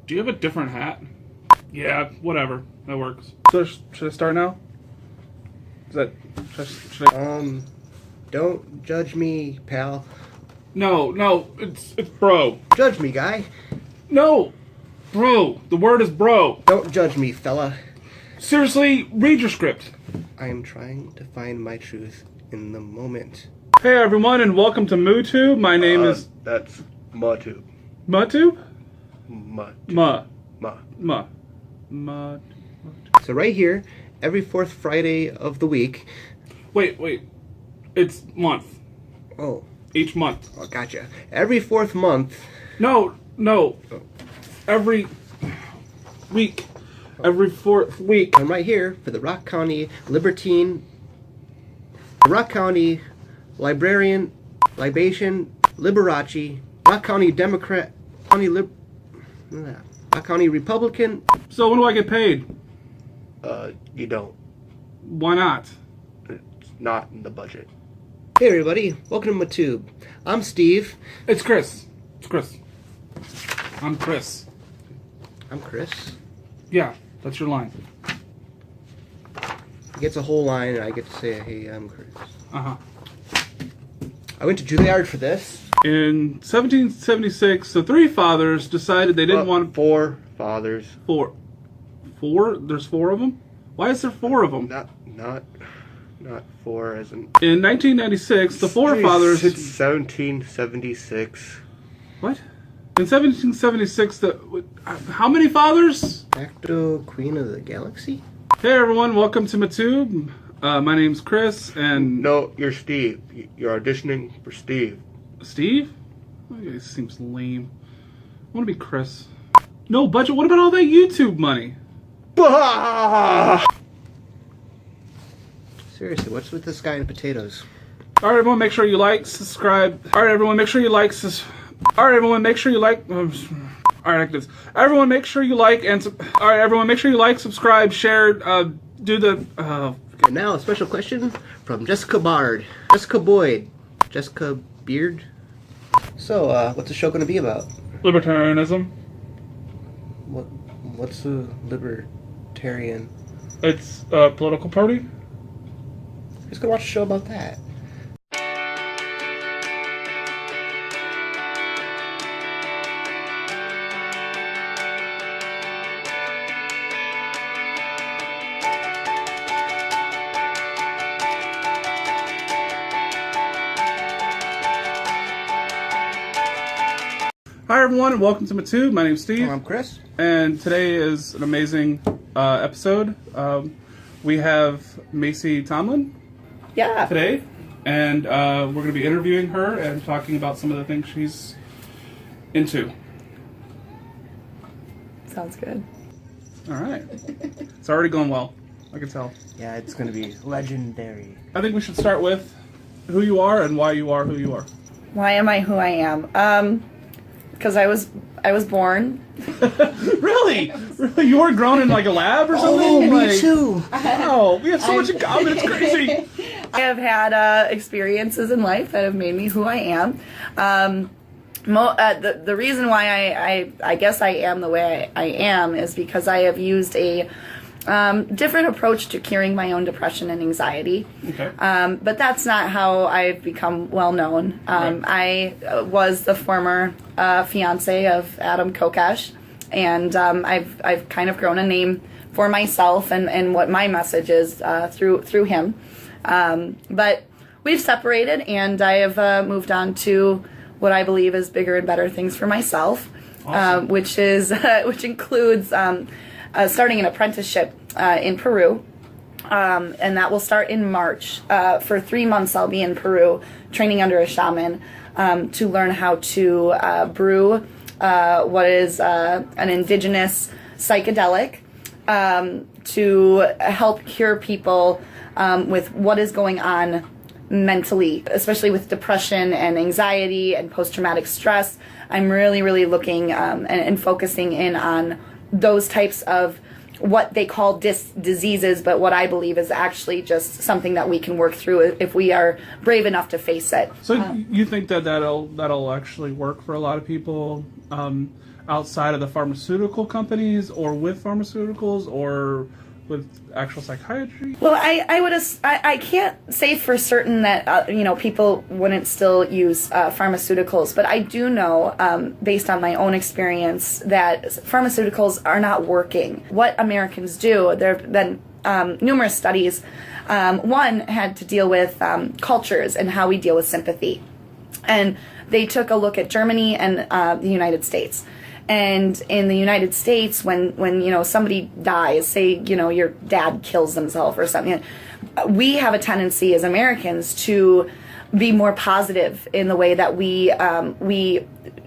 Do you have a different hat? Yeah, whatever. That works. So should I start now? Should I... Don't judge me, pal. No, it's bro. Judge me, guy. No, bro. The word is bro. Don't judge me, fella. Seriously, read your script. I am trying to find my truth in the moment. Hey everyone, and welcome to MooTube. My name is... That's MaTube. MaTube? MaTube. Ma. So right here, every fourth Friday of the week... Wait. It's month. Oh. Each month. Oh, gotcha. Every fourth month... No. Every week. Every fourth week. I'm right here for the Rock County Libertine... Rock County Librarian... Libation... Liberace... Rock County Democrat... Rock County Republican... So when do I get paid? You don't. Why not? It's not in the budget. Hey everybody, welcome to MaTube. I'm Steve. It's Chris. I'm Chris. I'm Chris. Yeah, that's your line. He gets a whole line and I get to say, hey, I'm Chris. Uh-huh. I went to Juilliard for this. In 1776, the three fathers decided they didn't want... Four fathers. Four? There's four of them? Why is there four of them? Not four as in... In 1996, the four fathers... It's 1776. What? In 1776, how many fathers? Acto Queen of the Galaxy? Hey everyone, welcome to MaTube. My name's Chris, and... No, you're Steve. You're auditioning for Steve. Steve? Oh, yeah, he seems lame. I want to be Chris. No budget? What about all that YouTube money? Seriously, what's with this guy and potatoes? Alright everyone, make sure you like, subscribe. Alright everyone, make sure you like, Alright everyone, make sure you like... Alright, like this. Everyone, make sure you like and... Alright everyone, make sure you like, subscribe, share, do the... And now a special question from Jessica Bard. Jessica Boyd. Jessica Beard. So, what's the show going to be about? Libertarianism. What's a libertarian? It's a political party. Who's going to watch a show about that? Hi everyone, and welcome to MaTube. My name's Steve. I'm Chris. And today is an amazing episode. We have Macey Tomlin today, and we're going to be interviewing her and talking about some of the things she's into. Sounds good. All right. It's already going well. I can tell. Yeah, it's going to be legendary. I think we should start with who you are and why you are who you are. Why am I who I am? Because I was born. Really? You were grown in like a lab or something? Oh, me like, too. Wow, we have so much in common. It's crazy. I have had experiences in life that have made me who I am. The reason why I guess I am the way I am is because I have used a different approach to curing my own depression and anxiety. Okay. But that's not how I've become well known. Right. I was the former fiance of Adam Kokesh, and I've kind of grown a name for myself and what my message is through him. But we've separated, and I have moved on to what I believe is bigger and better things for myself, Awesome. which includes starting an apprenticeship in Peru. And that will start in March. For 3 months, I'll be in Peru training under a shaman to learn how to brew what is an indigenous psychedelic to help cure people with what is going on mentally, especially with depression and anxiety and post-traumatic stress. I'm really, really looking and focusing in on those types of what they call diseases, but what I believe is actually just something that we can work through if we are brave enough to face it. So you think that'll actually work for a lot of people? outside of the pharmaceutical companies, or with pharmaceuticals, or with actual psychiatry? Well, I can't say for certain that people wouldn't still use pharmaceuticals, but I do know, based on my own experience, that pharmaceuticals are not working. What Americans do, there have been numerous studies. One had to deal with cultures and how we deal with sympathy, and they took a look at Germany and the United States. And in the United States, when somebody dies, say your dad kills himself or something, we have a tendency as Americans to be more positive in the way that we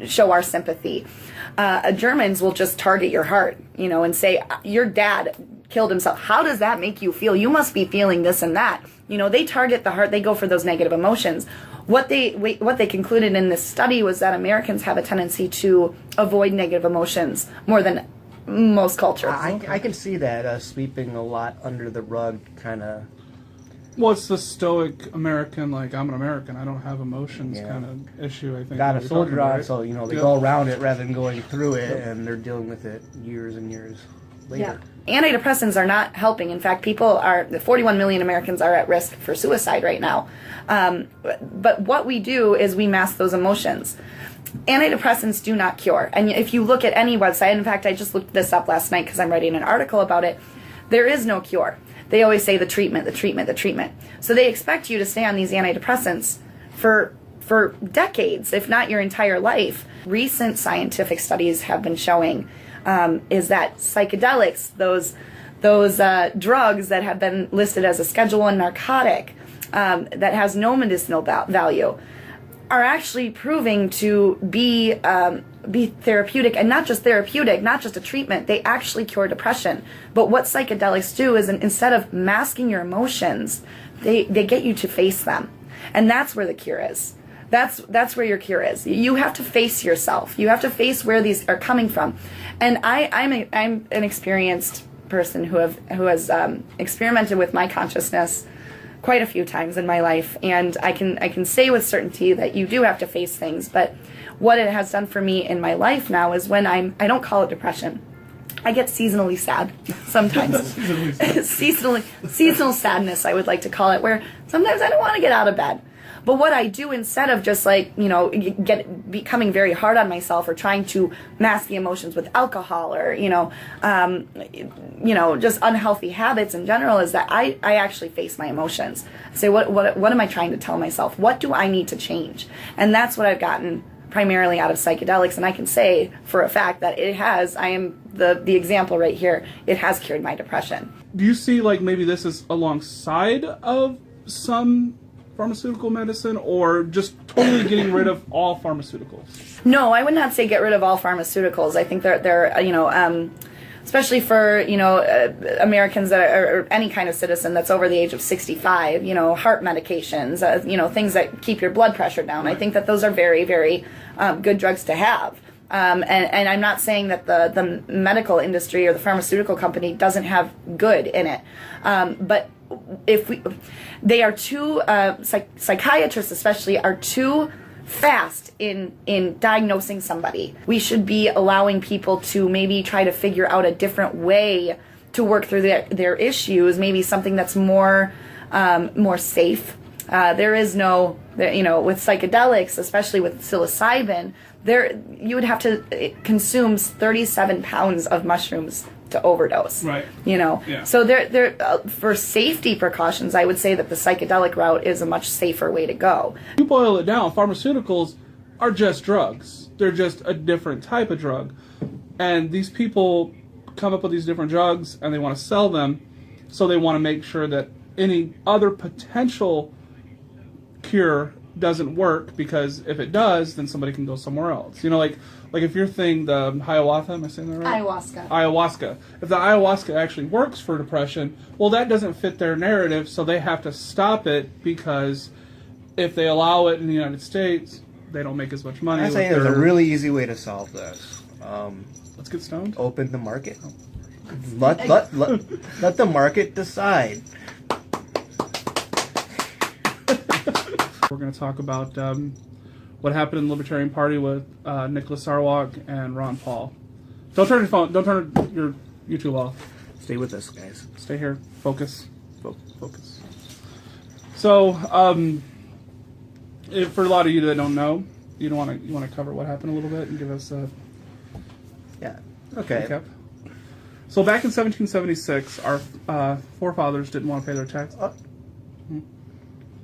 show our sympathy. Germans will just target your heart, and say your dad killed himself. How does that make you feel? You must be feeling this and that. They target the heart. They go for those negative emotions. What they concluded in this study was that Americans have a tendency to avoid negative emotions more than most cultures. I can see that sweeping a lot under the rug, kind of. Well, it's the stoic American, like, I'm an American, I don't have emotions kind of issue, I think. Got a soldier on, so, they go around it rather than going through it, and they're dealing with it years and years later. Yeah. Antidepressants are not helping. In fact, 41 million Americans are at risk for suicide right now. But what we do is we mask those emotions. Antidepressants do not cure. And if you look at any website, in fact, I just looked this up last night because I'm writing an article about it, there is no cure. They always say the treatment, the treatment, the treatment. So they expect you to stay on these antidepressants for decades, if not your entire life. Recent scientific studies have been showing is that psychedelics, those drugs that have been listed as a Schedule I narcotic that has no medicinal value, are actually proving to be therapeutic, and not just therapeutic, not just a treatment. They actually cure depression. But what psychedelics do is, instead of masking your emotions, they get you to face them, and that's where the cure is. That's where your cure is. You have to face yourself. You have to face where these are coming from. And I'm an experienced person who has experimented with my consciousness quite a few times in my life, and I can say with certainty that you do have to face things. But what it has done for me in my life now is when I don't call it depression. I get seasonally sad sometimes. Seasonal sadness, I would like to call it, where sometimes I don't want to get out of bed. But what I do, instead of just becoming very hard on myself or trying to mask the emotions with alcohol or just unhealthy habits in general, is that I actually face my emotions. I say, what am I trying to tell myself? What do I need to change? And that's what I've gotten primarily out of psychedelics, and I can say for a fact that it has. I am the example right here. It has cured my depression. Do you see maybe this is alongside of some pharmaceutical medicine, or just totally getting rid of all pharmaceuticals? No, I would not say get rid of all pharmaceuticals. I think they're especially for Americans that are, or any kind of citizen that's over the age of 65, heart medications, things that keep your blood pressure down. Right. I think that those are very, very good drugs to have. And I'm not saying that the medical industry or the pharmaceutical company doesn't have good in it, but they are too psychiatrists especially are too fast in diagnosing somebody. We should be allowing people to maybe try to figure out a different way to work through their issues, maybe something that's more safe. There is no, with psychedelics, especially with psilocybin, you would have to consume 37 pounds of mushrooms to overdose. Right. Yeah. So for safety precautions, I would say that the psychedelic route is a much safer way to go. You boil it down, pharmaceuticals are just drugs. They're just a different type of drug. And these people come up with these different drugs and they want to sell them, so they want to make sure that any other potential cure doesn't work, because if it does, then somebody can go somewhere else. Like if your thing, the ayahuasca, am I saying that right? Ayahuasca. If the ayahuasca actually works for depression, well, that doesn't fit their narrative, so they have to stop it, because if they allow it in the United States, they don't make as much money. I'm saying there's a really easy way to solve this. Let's get stoned. Open the market. Let the market decide. We're going to talk about what happened in the Libertarian Party with Nicholas Sarwark and Ron Paul. Don't turn your phone. Don't turn your YouTube off. Stay with us, guys. Stay here. Focus. Focus. So, for a lot of you that don't know, you want to cover what happened a little bit and give us a recap. So back in 1776, our forefathers didn't want to pay their tax.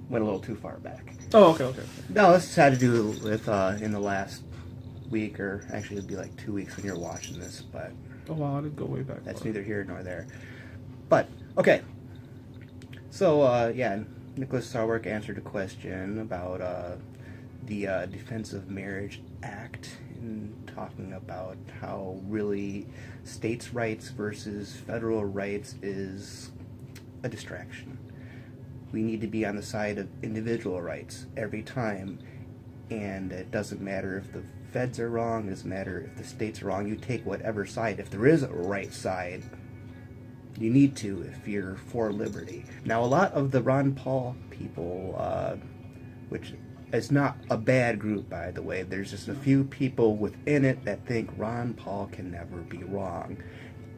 Went a little too far back. Oh, okay. No, this had to do with in the last week, or actually it'd be like 2 weeks when you're watching this, but Oh wow, I did go way back. that's neither here nor there. But okay, so Nicholas Sarwark answered a question about the Defense of Marriage Act, and talking about how really states' rights versus federal rights is a distraction. We need to be on the side of individual rights every time, and it doesn't matter if the feds are wrong, it doesn't matter if the states are wrong. You take whatever side. If there is a right side, you need to if you're for liberty. Now, a lot of the Ron Paul people, which is not a bad group, by the way, there's just a few people within it that think Ron Paul can never be wrong.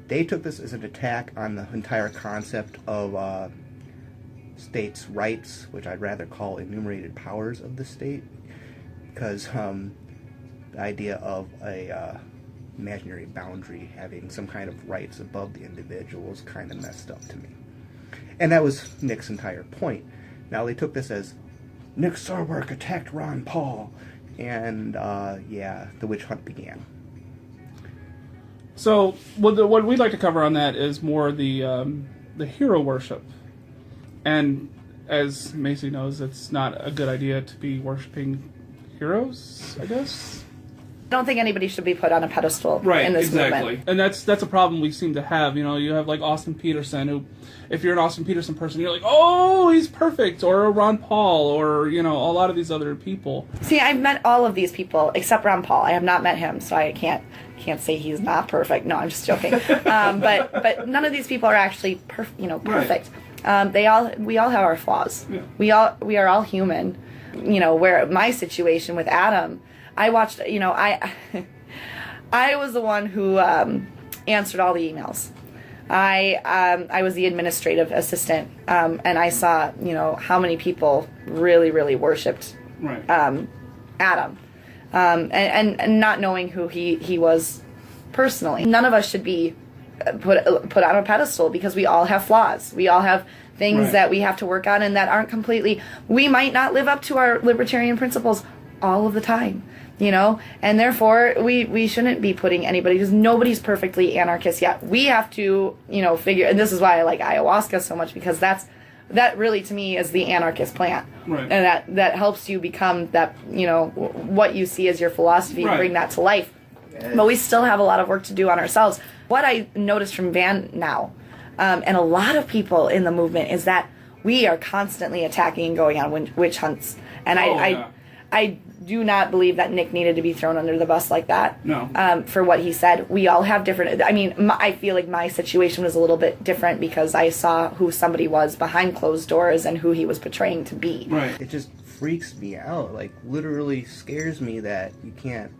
They took this as an attack on the entire concept of states' rights, which I'd rather call enumerated powers of the state, because the idea of a imaginary boundary having some kind of rights above the individual is kind of messed up to me. And that was Nick's entire point. Now they took this as Nick Sarwark attacked Ron Paul, and the witch hunt began. So what we'd like to cover on that is more the hero worship. And as Macey knows, it's not a good idea to be worshiping heroes, I guess. I don't think anybody should be put on a pedestal in this movement. And that's a problem we seem to have. You know, you have like Austin Peterson, who, if you're an Austin Peterson person, you're like, oh, he's perfect, or a Ron Paul, or, you know, a lot of these other people. See, I've met all of these people except Ron Paul. I have not met him, so I can't say he's not perfect. No, I'm just joking. But none of these people are actually perfect. Right. We all have our flaws. Yeah. We are all human. You know, where my situation with Adam, I watched, you know, I was the one who answered all the emails. I was the administrative assistant, and I saw, you know, how many people really, really worshipped Adam, and not knowing who he was personally. None of us should be put on a pedestal, because we all have flaws. We all have things that we have to work on, and that aren't completely. We might not live up to our libertarian principles all of the time, you know, and therefore we shouldn't be putting anybody, because nobody's perfectly anarchist yet. We have to, you know, figure, and this is why I like ayahuasca so much, because that really to me is the anarchist plant, and that helps you become that, you know, what you see as your philosophy, and bring that to life. But we still have a lot of work to do on ourselves. What I noticed from Van now, and a lot of people in the movement, is that we are constantly attacking and going on witch hunts, and I do not believe that Nick needed to be thrown under the bus like that. No. For what he said. We all have different. I mean, I feel like my situation was a little bit different, because I saw who somebody was behind closed doors and who he was portraying to be. Right. It just freaks me out. Like, literally scares me that you can't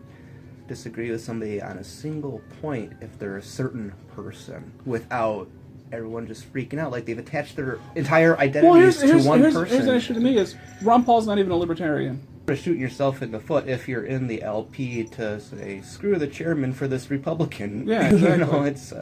disagree with somebody on a single point if they're a certain person, without everyone just freaking out. Like, they've attached their entire identities to one person. Here's an issue to me is Ron Paul's not even a libertarian. You're shooting yourself in the foot if you're in the LP to say, screw the chairman for this Republican. Yeah, exactly. You know, it's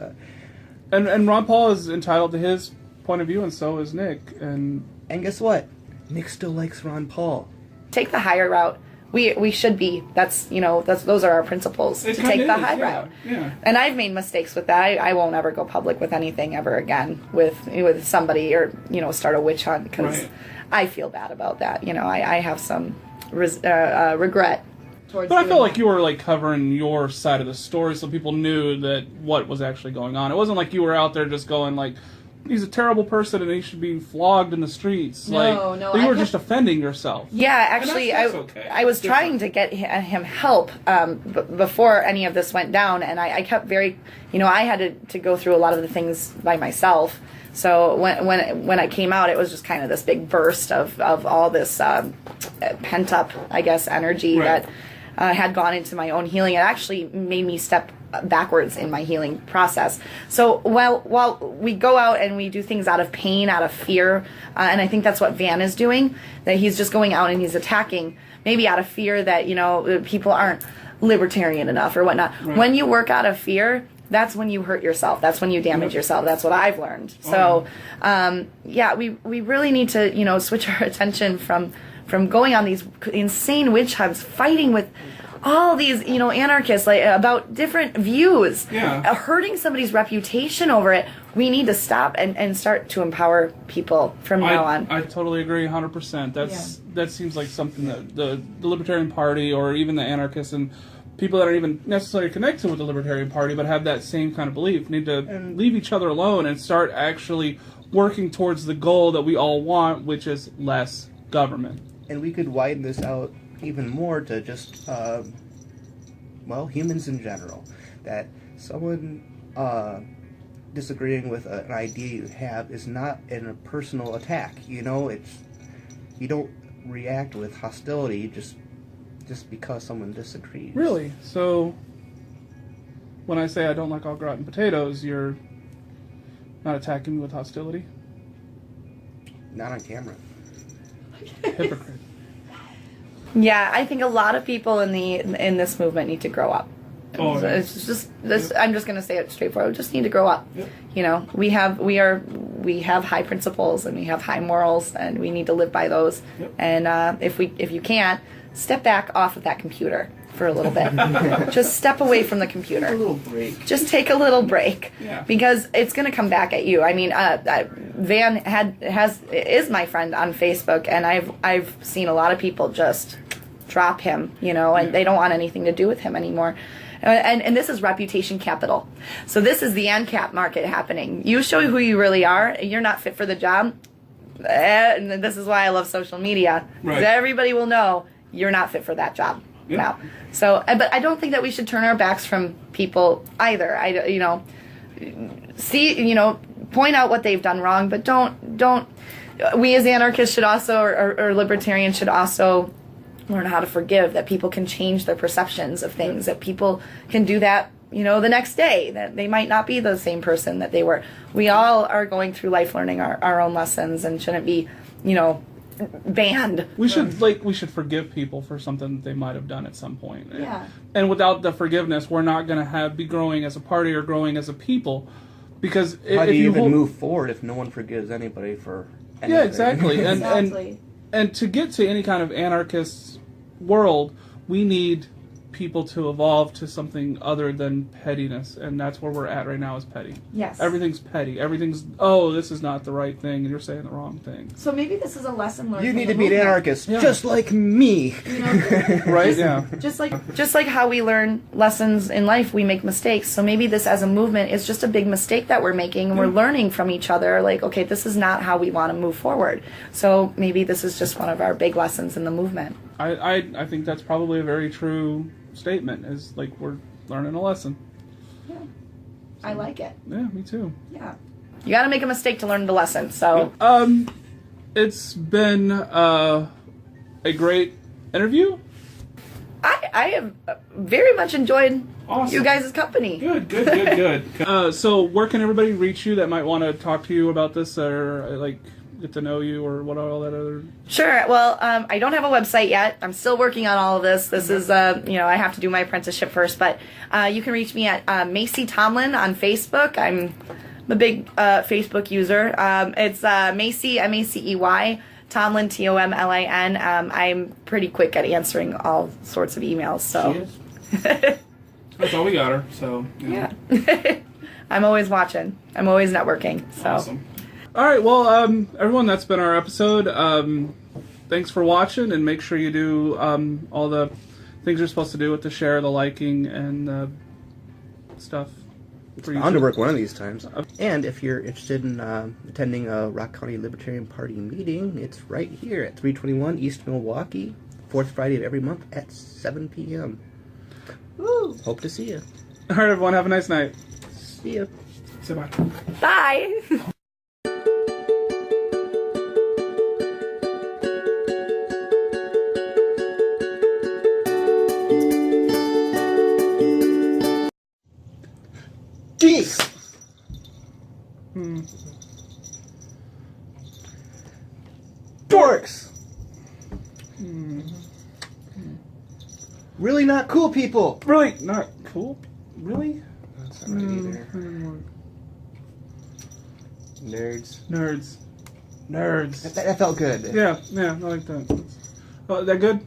and Ron Paul is entitled to his point of view, and so is Nick. And guess what? Nick still likes Ron Paul. Take the higher route. We should be. Those are our principles. To take the high route. Yeah. And I've made mistakes with that. I won't ever go public with anything ever again with somebody, or, you know, start a witch hunt, because I feel bad about that. You know, I have some regret towards. But I felt like you were like covering your side of the story, so people knew that what was actually going on. It wasn't like you were out there just going like, he's a terrible person and he should be flogged in the streets. No, you were just defending yourself. Yeah, actually, that's okay. I was trying to get him help before any of this went down, and I kept very, you know, I had to go through a lot of the things by myself. So when I came out, it was just kind of this big burst of all this pent up, I guess, energy that had gone into my own healing. It actually made me step backwards in my healing process. So while we go out and we do things out of pain, out of fear, and I think that's what Van is doing, that he's just going out and he's attacking, maybe out of fear that, you know, people aren't libertarian enough or whatnot. Right. When you work out of fear, that's when you hurt yourself. That's when you damage yourself. That's what I've learned. So, we really need to, you know, switch our attention from going on these insane witch hunts, fighting with all these, you know, anarchists, like, about different views, hurting somebody's reputation over it. We need to stop and start to empower people from now on. I totally agree 100%. That seems like something that the Libertarian Party or even the anarchists and people that aren't even necessarily connected with the Libertarian Party but have that same kind of belief need to leave each other alone and start actually working towards the goal that we all want, which is less government. And we could widen this out even more to just, humans in general. That someone disagreeing with an idea you have is not a personal attack. You know, you don't react with hostility just because someone disagrees. Really? So when I say I don't like au gratin potatoes, you're not attacking me with hostility? Not on camera. Hypocrite. Yeah, I think a lot of people in this movement need to grow up. Oh, yeah. It's just this. I'm just going to say it straightforward. We just need to grow up. Yep. You know, we have high principles and we have high morals, and we need to live by those. Yep. And if you can't, step back off of that computer for a little bit. Just step away from the computer. Take a little break. Just take a little break. Yeah. Because it's going to come back at you. I mean, Van is my friend on Facebook, and I've seen a lot of people just drop him, you know, and they don't want anything to do with him anymore. And this is reputation capital. So this is the ANCAP market happening. You show who you really are. You're not fit for the job. And this is why I love social media. Right. Everybody will know you're not fit for that job. Yep. Now. So, but I don't think that we should turn our backs from people either. Point out what they've done wrong, but don't. We as anarchists should also, or libertarians should also learn how to forgive, that people can change their perceptions of things, that people can do that, you know, the next day, that they might not be the same person that they were. We all are going through life learning our own lessons and shouldn't be, you know, banned. We should forgive people for something that they might have done at some point. Yeah. And without the forgiveness, we're not going to be growing as a party or growing as a people, because how do you even move forward if no one forgives anybody for anything? Yeah, exactly. Exactly. And to get to any kind of anarchist world, we need people to evolve to something other than pettiness, and that's where we're at right now, is petty. Yes. Everything's petty. Everything's, oh, this is not the right thing, and you're saying the wrong thing. So maybe this is a lesson learned. You need to be an anarchist, just like me. You know, right? Yeah. Just like how we learn lessons in life, we make mistakes. So maybe this as a movement is just a big mistake that we're making, and we're learning from each other. Like, okay, this is not how we want to move forward. So maybe this is just one of our big lessons in the movement. I think that's probably a very true statement, is like we're learning a lesson. Yeah. I like it. Yeah, me too. Yeah. You got to make a mistake to learn the lesson. So it's been a great interview. I have very much enjoyed Awesome. you guys' company. Good. So where can everybody reach you that might want to talk to you about this, or like get to know you, or what all that other? Sure. Well, I don't have a website yet. I'm still working on all of this. This is, I have to do my apprenticeship first, but you can reach me at Macey Tomlin on Facebook. I'm a big Facebook user. It's Macey, M-A-C-E-Y, Tomlin, T-O-M-L-I-N. I'm pretty quick at answering all sorts of emails. So that's all we got her. So yeah. I'm always watching. I'm always networking. So. Awesome. All right, well, everyone, that's been our episode. Thanks for watching, and make sure you do all the things you're supposed to do with the share, the liking, and stuff. It's bound to work one of these times. And if you're interested in attending a Rock County Libertarian Party meeting, it's right here at 321 East Milwaukee, fourth Friday of every month at 7 p.m. Woo! Hope to see you. All right, everyone, have a nice night. See ya. Say bye. Bye. Geeks. Dorks. Really not cool people. Really not cool. Really? That's not right either. Nerds. Nerds. That felt good. Yeah, I like that. That good?